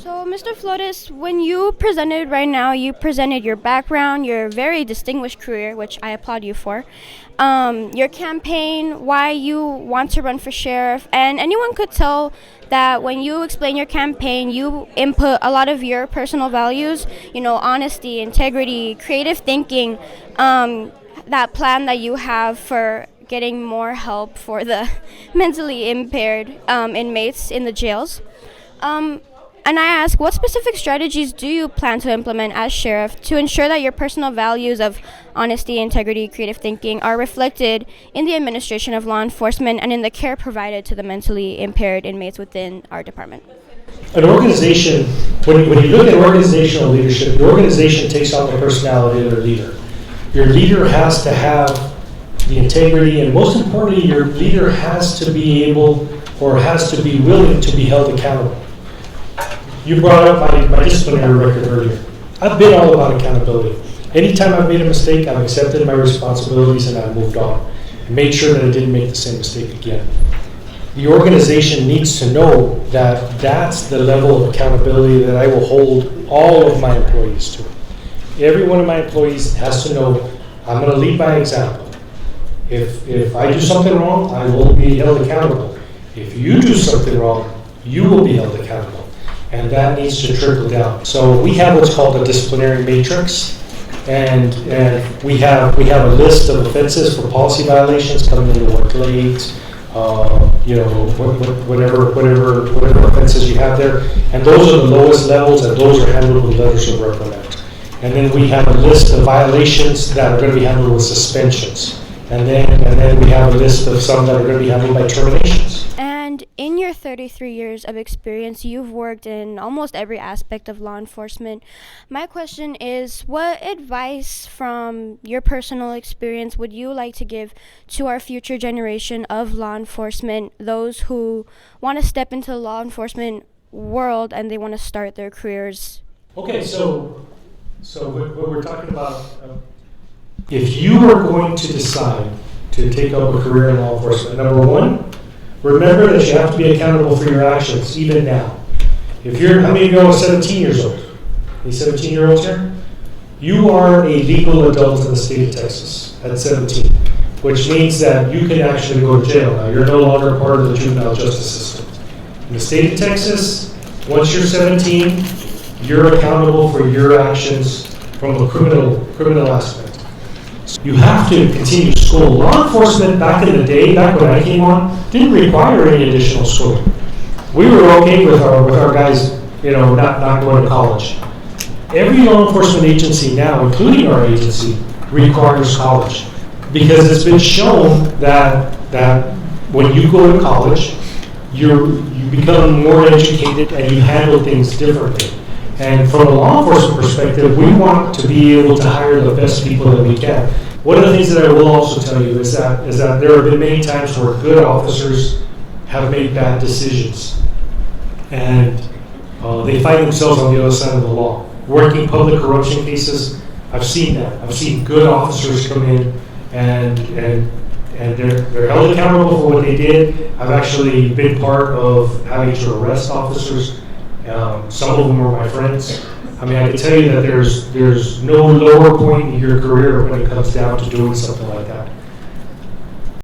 So, Mr. Flores, when you presented right now, you presented your background, your very distinguished career, which I applaud you for, your campaign, why you want to run for sheriff, and anyone could tell that when you explain your campaign, you input a lot of your personal values, honesty, integrity, creative thinking, that plan that you have for getting more help for the mentally impaired inmates in the jails. And I ask, what specific strategies do you plan to implement as sheriff to ensure that your personal values of honesty, integrity, creative thinking are reflected in the administration of law enforcement and in the care provided to the mentally impaired inmates within our department? An organization, when you look at organizational leadership, the organization takes on the personality of their leader. Your leader has to have the integrity, and most importantly, your leader has to be able or has to be willing to be held accountable. You brought up my disciplinary record earlier. I've been all about accountability. Anytime I've made a mistake, I've accepted my responsibilities and I've moved on and made sure that I didn't make the same mistake again. The organization needs to know that that's the level of accountability that I will hold all of my employees to. Every one of my employees has to know I'm going to lead by example. If I do something wrong, I will be held accountable. If you do something wrong, you will be held accountable. And that needs to trickle down. So we have what's called a disciplinary matrix, and we have a list of offenses for policy violations coming into what grades, whatever offenses you have there, and those are the lowest levels, and those are handled with letters of reprimand. And then we have a list of violations that are going to be handled with suspensions, and then we have a list of some that are going to be handled by terminations. And in your 33 years of experience, you've worked in almost every aspect of law enforcement. My question is, what advice from your personal experience would you like to give to our future generation of law enforcement, those who want to step into the law enforcement world and they want to start their careers? Okay, so what we're talking about, if you are going to decide to take up a career in law enforcement, number one, remember that you have to be accountable for your actions, even now. How many of you are 17 years old? Any 17-year-olds here? You are a legal adult in the state of Texas at 17, which means that you can actually go to jail now. You're no longer part of the juvenile justice system. In the state of Texas, once you're 17, you're accountable for your actions from a criminal aspect. You have to continue school. Law enforcement back in the day, back when I came on, didn't require any additional schooling. We were okay with our guys, not going to college. Every law enforcement agency now, including our agency, requires college, because it's been shown that when you go to college, you become more educated and you handle things differently. And from a law enforcement perspective, we want to be able to hire the best people that we can. One of the things that I will also tell you is that there have been many times where good officers have made bad decisions, and they find themselves on the other side of the law. Working public corruption cases, I've seen that. I've seen good officers come in and they're held accountable for what they did. I've actually been part of having to arrest officers. Some of them were my friends. I can tell you that there's no lower point in your career when it comes down to doing something like that.